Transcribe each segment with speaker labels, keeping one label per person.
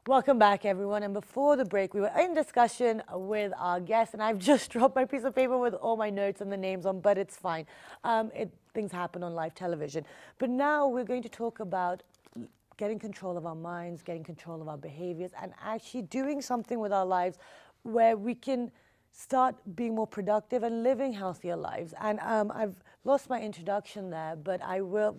Speaker 1: Welcome back, everyone. And before the break, we were in discussion with our guest, and I've just dropped my piece of paper with all my notes and the names on, but it's fine. Things happen on live television. But now we're going to talk about getting control of our minds, getting control of our behaviors, and actually doing something with our lives where we can start being more productive and living healthier lives. And I've lost my introduction there, but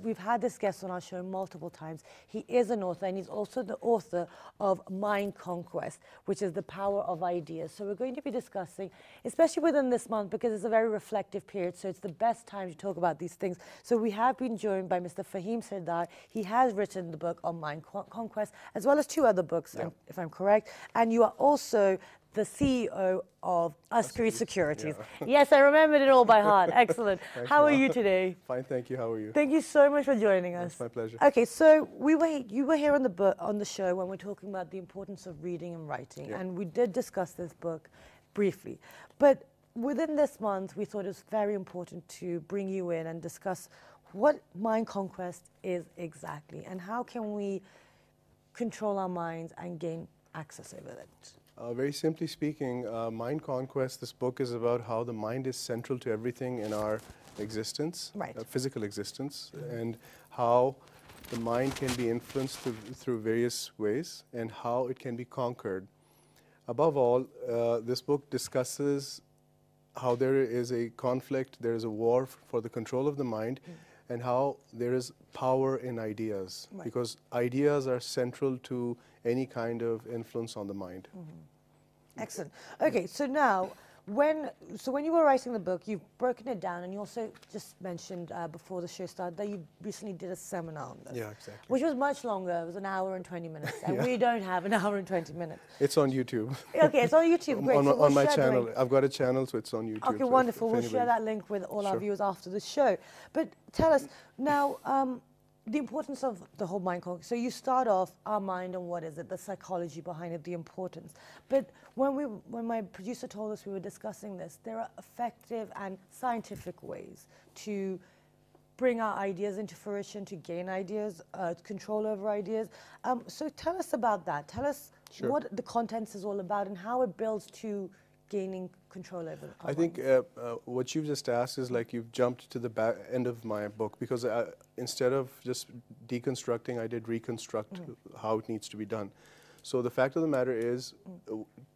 Speaker 1: we've had this guest on our show multiple times. He is an author, and he's also the author of Mind Conquest, which is the power of ideas. So we're going to be discussing, especially within this month, because it's a very reflective period, so it's the best time to talk about these things. So we have been joined by Mr. Faheem Sardar. He has written the book on Mind Conquest, as well as 2 other books, if I'm correct. And you are also the CEO of Askari Securities. Yeah. Yes, I remembered it all by heart. Excellent.
Speaker 2: Thanks,
Speaker 1: How are you today?
Speaker 2: Fine, thank you. How are you?
Speaker 1: Thank you so much for joining us.
Speaker 2: It's my pleasure.
Speaker 1: Okay, so you were here on the show when we're talking about the importance of reading and writing, and we did discuss this book briefly. But within this month, we thought it was very important to bring you in and discuss what Mind Conquest is exactly, and how can we control our minds and gain access over it.
Speaker 2: Very simply speaking, Mind Conquest, this book is about how the mind is central to everything in our existence, physical existence, and how the mind can be influenced through various ways and how it can be conquered. Above all, this book discusses how there is a conflict, there is a war for the control of the mind, and how there is power in ideas, because ideas are central to any kind of influence on the mind.
Speaker 1: Excellent. Okay, so now, when you were writing the book, you've broken it down, and you also just mentioned before the show started that you recently did a seminar on this.
Speaker 2: Yeah, exactly.
Speaker 1: Which was much longer. It was an hour and 20 minutes, and we don't have an hour and 20 minutes.
Speaker 2: It's on YouTube.
Speaker 1: Okay, it's on YouTube. Great.
Speaker 2: On my channel. I've got a channel, so it's on YouTube.
Speaker 1: Okay, wonderful. We'll share that link with all our viewers after the show. But tell us now, the importance of the whole mind conquest. So you start off our mind and what is it, the psychology behind it, the importance. But when my producer told us we were discussing this, there are effective and scientific ways to bring our ideas into fruition, to gain ideas, control over ideas. So tell us about that. Tell us what the contents is all about and how it builds to gaining control over our
Speaker 2: I think what you've just asked is like you've jumped to the back end of my book, because instead of just deconstructing, I did reconstruct how it needs to be done. So the fact of the matter is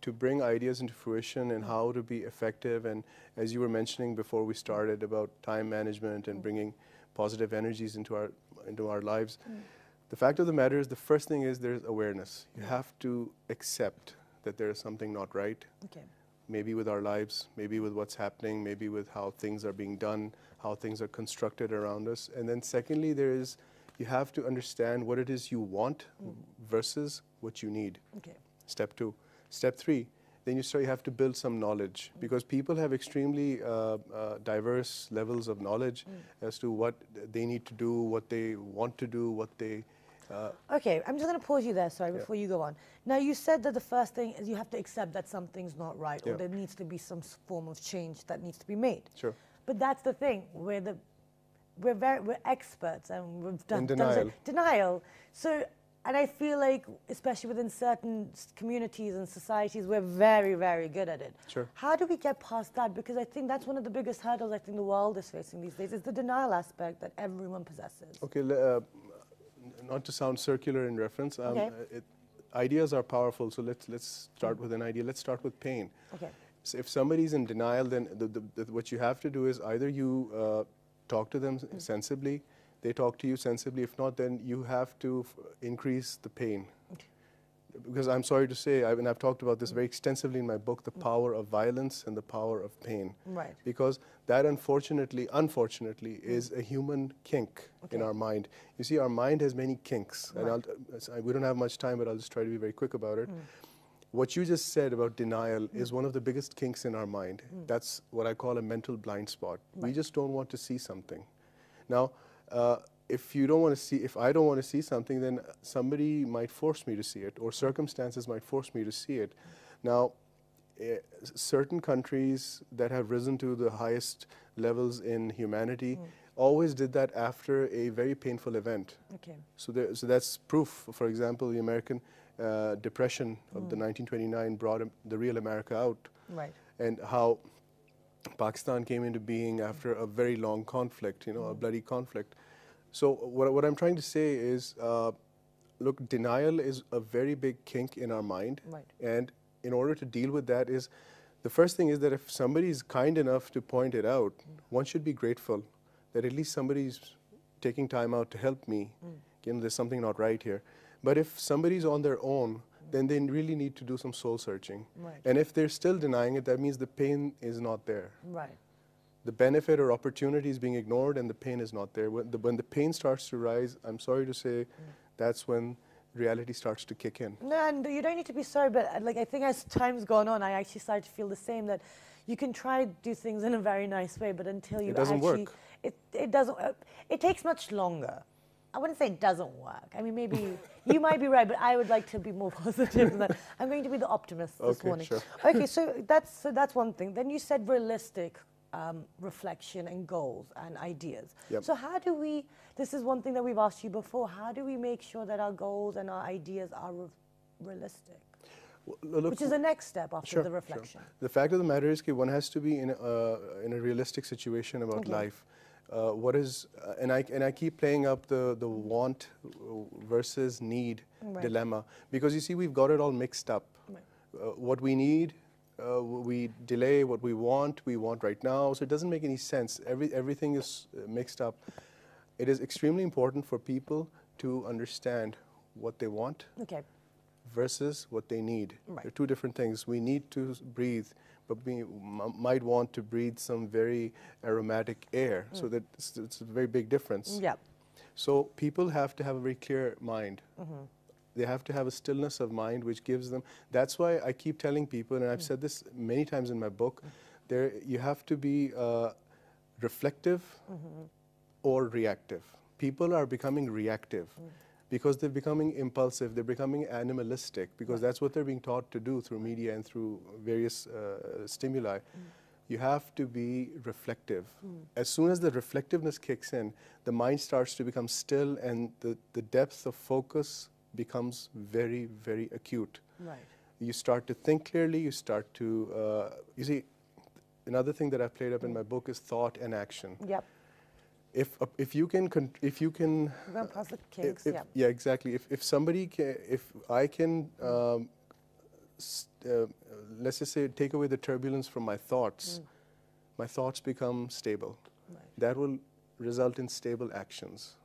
Speaker 2: to bring ideas into fruition and how to be effective, and as you were mentioning before we started about time management and bringing positive energies into our lives, the fact of the matter is the first thing is there's awareness. You have to accept that there is something not right.
Speaker 1: Okay.
Speaker 2: Maybe with our lives, maybe with what's happening, maybe with how things are being done, how things are constructed around us. And then secondly, you have to understand what it is you want versus what you need.
Speaker 1: Okay.
Speaker 2: Step 2. Step 3, then you have to build some knowledge, because people have extremely diverse levels of knowledge as to what they need to do, what they want to do, what they...
Speaker 1: Okay, I'm just going to pause you there, sorry, before you go on. Now, you said that the first thing is you have to accept that something's not right, or there needs to be some form of change that needs to be made.
Speaker 2: Sure.
Speaker 1: But that's the thing, we're experts, and we've done denial. So, and I feel like, especially within certain communities and societies, we're very, very good at it.
Speaker 2: Sure.
Speaker 1: How do we get past that? Because I think that's one of the biggest hurdles I think the world is facing these days, is the denial aspect that everyone possesses.
Speaker 2: Okay, not to sound circular in reference, ideas are powerful, so let's start with an idea. Let's start with pain.
Speaker 1: Okay.
Speaker 2: So if somebody's in denial, then what you have to do is either you talk to them sensibly, they talk to you sensibly. If not, then you have to increase the pain.
Speaker 1: Okay.
Speaker 2: Because I'm sorry to say, and I've talked about this very extensively in my book, the power of violence and the power of pain.
Speaker 1: Right.
Speaker 2: Because that unfortunately, is a human kink in our mind. You see, our mind has many kinks. And we don't have much time, but I'll just try to be very quick about it. What you just said about denial is one of the biggest kinks in our mind. That's what I call a mental blind spot. We just don't want to see something. Now, if I don't want to see something, then somebody might force me to see it, or circumstances might force me to see it. Now, certain countries that have risen to the highest levels in humanity always did that after a very painful event.
Speaker 1: Okay.
Speaker 2: So that's proof. For example, the American depression of the 1929 brought the real America out,
Speaker 1: Right.
Speaker 2: and how Pakistan came into being after a very long conflict, a bloody conflict. So what I'm trying to say is, look, denial is a very big kink in our mind.
Speaker 1: Right.
Speaker 2: And in order to deal with that is, the first thing is that if somebody is kind enough to point it out, one should be grateful that at least somebody's taking time out to help me. There's something not right here. But if somebody's on their own, then they really need to do some soul searching.
Speaker 1: Right.
Speaker 2: And if they're still denying it, that means the pain is not there.
Speaker 1: Right.
Speaker 2: The benefit or opportunity is being ignored and the pain is not there. When the pain starts to rise, I'm sorry to say, that's when reality starts to kick in.
Speaker 1: No, and you don't need to be sorry, but like I think as time's gone on, I actually started to feel the same, that you can try to do things in a very nice way, but until you
Speaker 2: It doesn't
Speaker 1: actually,
Speaker 2: work.
Speaker 1: It doesn't, it takes much longer. I wouldn't say it doesn't work. I mean, maybe you might be right, but I would like to be more positive than that. I'm going to be the optimist this
Speaker 2: Okay,
Speaker 1: morning.
Speaker 2: sure.
Speaker 1: Okay, so that's one thing. Then you said realistic reflection and goals and ideas.
Speaker 2: Yep.
Speaker 1: So how do we, this is one thing that we've asked you before, how do we make sure that our goals and our ideas are realistic?
Speaker 2: Well, look,
Speaker 1: Which is the next step after
Speaker 2: sure,
Speaker 1: the reflection.
Speaker 2: Sure. The fact of the matter is that one has to be in a realistic situation about life. What is, and I keep playing up the want versus need dilemma, because you see, we've got it all mixed up.
Speaker 1: Right.
Speaker 2: What we need, we delay. What we want right now. So it doesn't make any sense. Everything is mixed up. It is extremely important for people to understand what they want versus what they need.
Speaker 1: Right.
Speaker 2: They're two different things. We need to breathe, but we might want to breathe some very aromatic air. So that it's a very big difference.
Speaker 1: Yeah.
Speaker 2: So people have to have a very clear mind. They have to have a stillness of mind, which gives them. That's why I keep telling people, and I've said this many times in my book, you have to be reflective or reactive. People are becoming reactive because they're becoming impulsive, they're becoming animalistic, because that's what they're being taught to do through media and through various stimuli. You have to be reflective. As soon as the reflectiveness kicks in, the mind starts to become still, and the depth of focus becomes very, very acute.
Speaker 1: Right.
Speaker 2: You start to think clearly, you start to, you see, another thing that I've played up in my book is thought and action.
Speaker 1: Yep.
Speaker 2: If you can
Speaker 1: We're going past the kinks,
Speaker 2: yeah, exactly. If somebody can, if I can, let's just say, take away the turbulence from my thoughts become stable.
Speaker 1: Right.
Speaker 2: That will result in stable actions.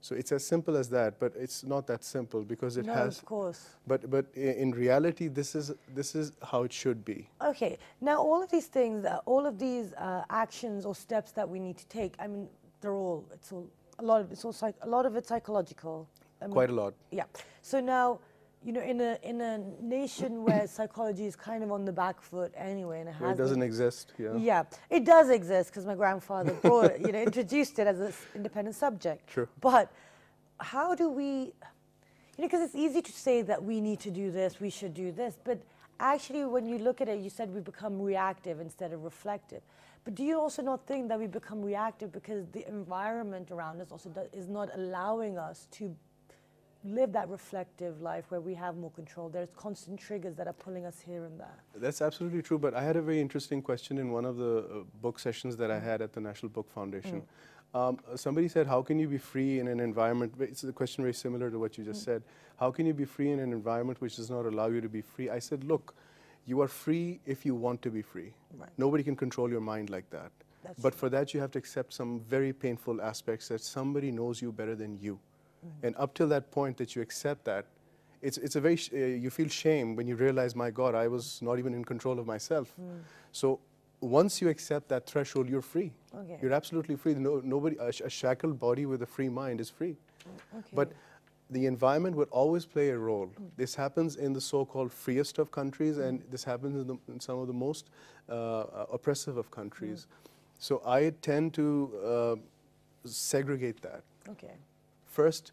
Speaker 2: So it's as simple as that, but it's not that simple, because it has.
Speaker 1: Of course.
Speaker 2: But in reality, this is how it should be.
Speaker 1: Okay. Now, all of these things, all of these actions or steps that we need to take, I mean, a lot of it's psychological. I mean,
Speaker 2: Quite a lot.
Speaker 1: Yeah. So now, in a nation where psychology is kind of on the back foot anyway, and
Speaker 2: it doesn't exist. Yeah.
Speaker 1: Yeah, it does exist, because my grandfather brought it, introduced it as an independent subject.
Speaker 2: True.
Speaker 1: But how do we, because it's easy to say that we need to do this, we should do this, but actually when you look at it, you said we become reactive instead of reflective. But do you also not think that we become reactive because the environment around us also is not allowing us to live that reflective life where we have more control? There's constant triggers that are pulling us here and there.
Speaker 2: That's absolutely true, but I had a very interesting question in one of the book sessions that I had at the National Book Foundation. Somebody said, how can you be free in an environment, it's a question very similar to what you just said, how can you be free in an environment which does not allow you to be free? I said, look, you are free if you want to be free.
Speaker 1: Right.
Speaker 2: Nobody can control your mind like that. But for that, you have to accept some very painful aspects, that somebody knows you better than you. And up till that point that you accept that, it's a very, you feel shame when you realize, my God, I was not even in control of myself. So once you accept that threshold, you're free.
Speaker 1: Okay.
Speaker 2: You're absolutely free. Nobody, a shackled body with a free mind is free.
Speaker 1: Okay.
Speaker 2: But the environment will always play a role. This happens in the so-called freest of countries, and this happens in some of the most oppressive of countries. So I tend to segregate that.
Speaker 1: Okay.
Speaker 2: First,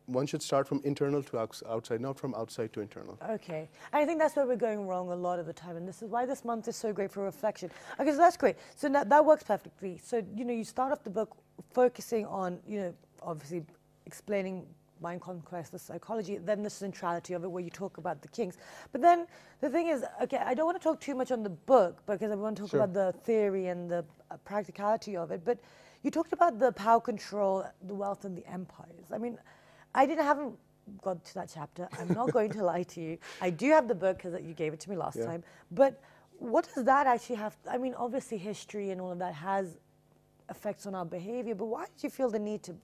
Speaker 2: one should start from internal to outside, not from outside to internal.
Speaker 1: Okay. I think that's where we're going wrong a lot of the time, and this is why this month is so great for reflection. Okay, so that's great. So that works perfectly. So, you start off the book focusing on, obviously explaining mind conquest, the psychology, then the centrality of it, where you talk about the kings. But then the thing is, okay, I don't want to talk too much on the book because I want to talk
Speaker 2: Sure.
Speaker 1: about the theory and the practicality of it. But you talked about the power control, the wealth, and the empires. I mean, haven't got to that chapter. I'm not going to lie to you. I do have the book because you gave it to me last time. But what does that actually have? I mean, obviously history and all of that has effects on our behavior, but why did you feel the need to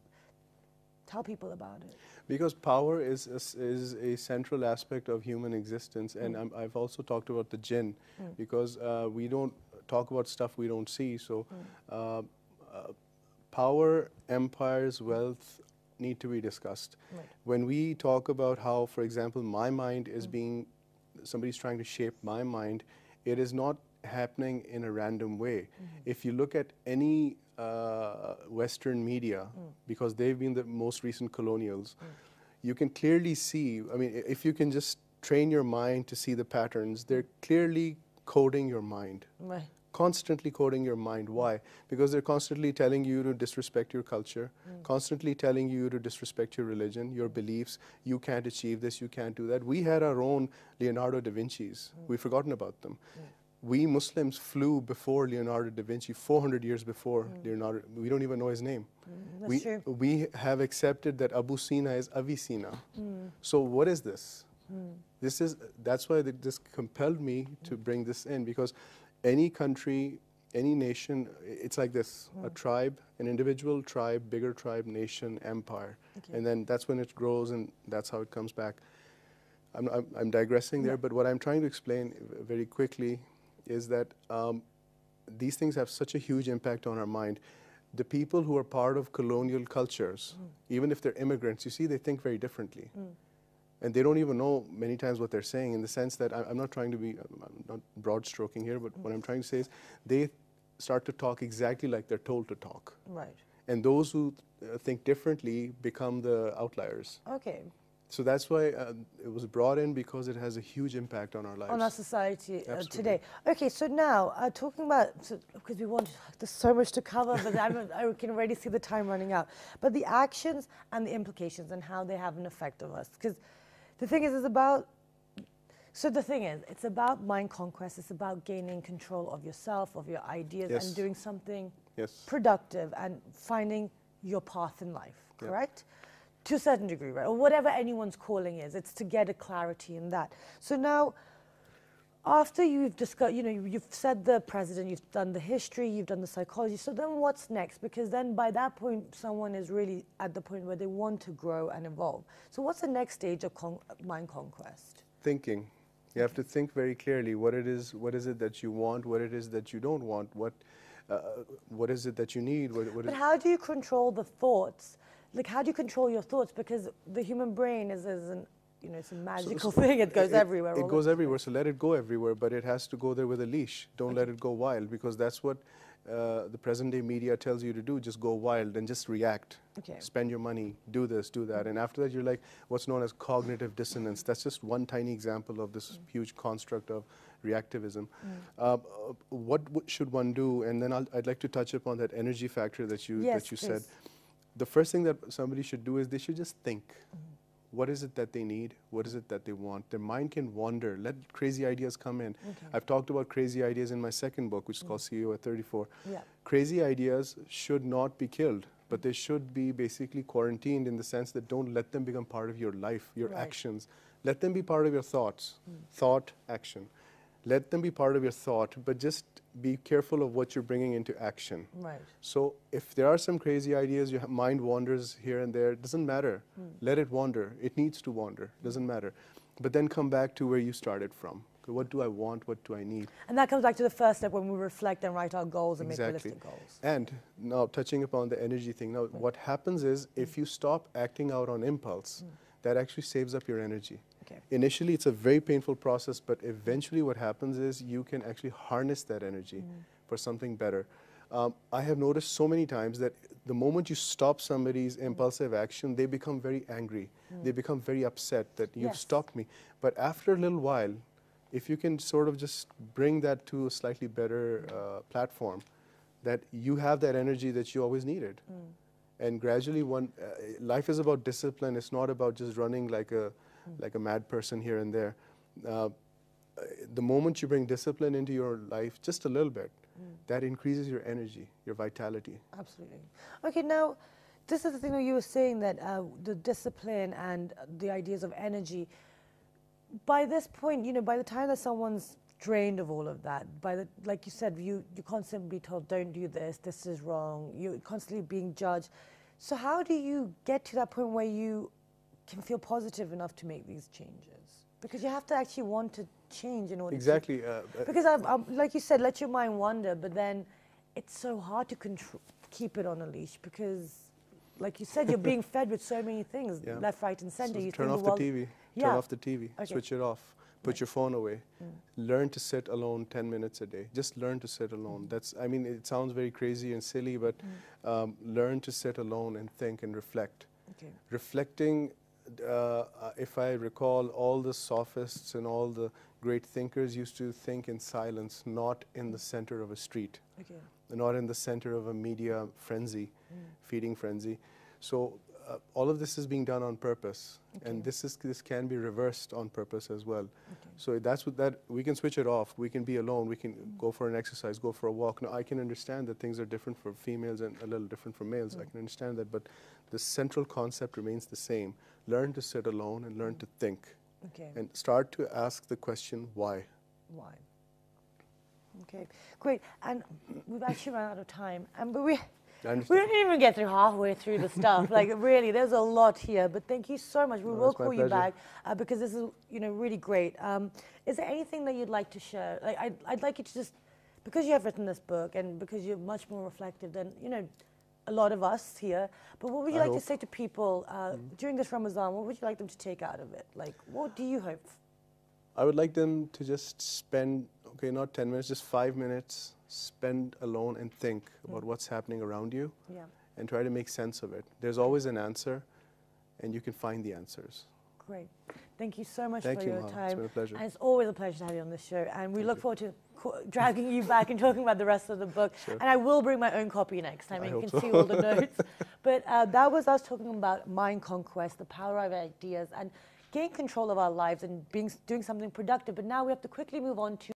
Speaker 1: tell people about it?
Speaker 2: Because power is a central aspect of human existence, and I've also talked about the jinn, because we don't talk about stuff we don't see. So power, empires, wealth need to be discussed.
Speaker 1: Right.
Speaker 2: When we talk about how, for example, my mind is being, somebody's trying to shape my mind, it is not happening in a random way. If you look at any Western media, because they've been the most recent colonials, you can clearly see, I mean, if you can just train your mind to see the patterns, they're clearly coding your mind.
Speaker 1: Right.
Speaker 2: Constantly coding your mind. Why? Because they're constantly telling you to disrespect your culture, constantly telling you to disrespect your religion, your beliefs. You can't achieve this, you can't do that. We had our own Leonardo da Vinci's. We've forgotten about them. We Muslims flew before Leonardo da Vinci, 400 years before Leonardo. We don't even know his name.
Speaker 1: That's true.
Speaker 2: We have accepted that Abu Sina is Avicenna. So what is this? That's why this compelled me to bring this in, because any country, any nation, it's like this: a tribe, an individual tribe, bigger tribe, nation, empire.
Speaker 1: Okay.
Speaker 2: And then that's when it grows, and that's how it comes back. I'm digressing there, but what I'm trying to explain very quickly is that these things have such a huge impact on our mind. The people who are part of colonial cultures, even if they're immigrants, you see, they think very differently. And they don't even know many times what they're saying, in the sense that I'm not trying to be, I'm not broad stroking here, but what I'm trying to say is they start to talk exactly like they're told to talk.
Speaker 1: Right.
Speaker 2: And those who think differently become the outliers.
Speaker 1: Okay.
Speaker 2: So that's why it was brought in, because it has a huge impact on our lives.
Speaker 1: On our society
Speaker 2: Absolutely.
Speaker 1: today. Okay, so now talking about, because there's so much to cover, but I can already see the time running out. But the actions and the implications and how they have an effect on us. Because the thing is, it's about mind conquest. It's about gaining control of yourself, of your ideas,
Speaker 2: Yes.
Speaker 1: and doing something
Speaker 2: Yes.
Speaker 1: productive and finding your path in life,
Speaker 2: Yeah.
Speaker 1: correct? To a certain degree, right? Or whatever anyone's calling is, it's to get a clarity in that. So now, after you've discussed, you've said the president, you've done the history, you've done the psychology, so then what's next? Because then by that point, someone is really at the point where they want to grow and evolve. So what's the next stage of mind conquest?
Speaker 2: Thinking. You have to think very clearly what it is that you want, what it is that you don't want, what is it that you need,
Speaker 1: But how do you control the thoughts? Like, how do you control your thoughts? Because the human brain is it's a magical thing. It goes everywhere.
Speaker 2: It goes everywhere, so let it go everywhere, but it has to go there with a leash. Don't let it go wild, because that's what the present-day media tells you to do. Just go wild and just react.
Speaker 1: Okay.
Speaker 2: Spend your money, do this, do that. And after that, you're like what's known as cognitive dissonance. That's just one tiny example of this huge construct of reactivism. What should one do? And then I'd like to touch upon that energy factor that you said. The first thing that somebody should do is they should just think. What is it that they need? What is it that they want? Their mind can wander. Let crazy ideas come in.
Speaker 1: Okay.
Speaker 2: I've talked about crazy ideas in my second book, which is called CEO at 34.
Speaker 1: Yeah.
Speaker 2: Crazy ideas should not be killed, but they should be basically quarantined, in the sense that don't let them become part of your life, your actions. Let them be part of your thoughts. Thought, action. Let them be part of your thought, but just be careful of what you're bringing into action.
Speaker 1: Right.
Speaker 2: So if there are some crazy ideas, your mind wanders here and there, it doesn't matter. Let it wander. It needs to wander. Doesn't matter. But then come back to where you started from. What do I want? What do I need?
Speaker 1: And that comes back to the first step, when we reflect and write our goals and make realistic goals.
Speaker 2: And now, touching upon the energy thing, now what happens is, if you stop acting out on impulse, that actually saves up your energy.
Speaker 1: Okay.
Speaker 2: Initially, it's a very painful process, but eventually what happens is you can actually harness that energy for something better. I have noticed so many times that the moment you stop somebody's impulsive action, they become very angry. They become very upset that you've stopped me. But after a little while, if you can sort of just bring that to a slightly better platform, that you have that energy that you always needed. And gradually, life is about discipline. It's not about just running like a mad person here and there. The moment you bring discipline into your life, just a little bit, that increases your energy, your vitality.
Speaker 1: Absolutely. Okay, now, this is the thing that you were saying, that the discipline and the ideas of energy, by this point, you know, by the time that someone's drained of all of that, like you said, you're constantly told, don't do this is wrong, you're constantly being judged. So how do you get to that point where you can feel positive enough to make these changes? Because you have to actually want to change in order
Speaker 2: exactly.
Speaker 1: to... Because, like you said, let your mind wander, but then it's so hard to keep it on a leash because, like you said, you're being fed with so many things, left, right, and center.
Speaker 2: So
Speaker 1: you
Speaker 2: turn off the TV. Turn off the TV.
Speaker 1: Okay.
Speaker 2: Switch it off. Put your phone away. Learn to sit alone 10 minutes a day. Just learn to sit alone. That's, I mean, it sounds very crazy and silly, but learn to sit alone and think and reflect.
Speaker 1: Okay.
Speaker 2: Reflecting, if I recall, all the sophists and all the great thinkers used to think in silence, not in the center of a street, not in the center of a media frenzy, feeding frenzy. So all of this is being done on purpose, and this can be reversed on purpose as well. So that's what we can switch it off. We can be alone. We can go for an exercise, go for a walk. Now I can understand that things are different for females and a little different for males. I can understand that, but the central concept remains the same. Learn to sit alone and learn to think, and start to ask the question why.
Speaker 1: Why? Okay, great. And we've actually run out of time, but we didn't even get through halfway through the stuff. Like, really, there's a lot here. But thank you so much. We will call you back because this is, you know, really great. Is there anything that you'd like to share? Like, I'd like you to just, because you have written this book and because you're much more reflective than, you know, a lot of us here. But what would you like to say to people during this Ramadan? What would you like them to take out of it? Like, what do you hope?
Speaker 2: I would like them to just spend, not 10 minutes, just 5 minutes, spend alone and think about what's happening around you and try to make sense of it. There's always an answer, and you can find the answers.
Speaker 1: Great. Thank you so much for your time.
Speaker 2: It's been a pleasure.
Speaker 1: And it's always a pleasure to have you on this show. And we look forward to dragging you back and talking about the rest of the book. And I will bring my own copy next time, and you can see all the notes. But that was us talking about mind conquest, the power of ideas, and gain control of our lives and doing something productive. But now we have to quickly move on to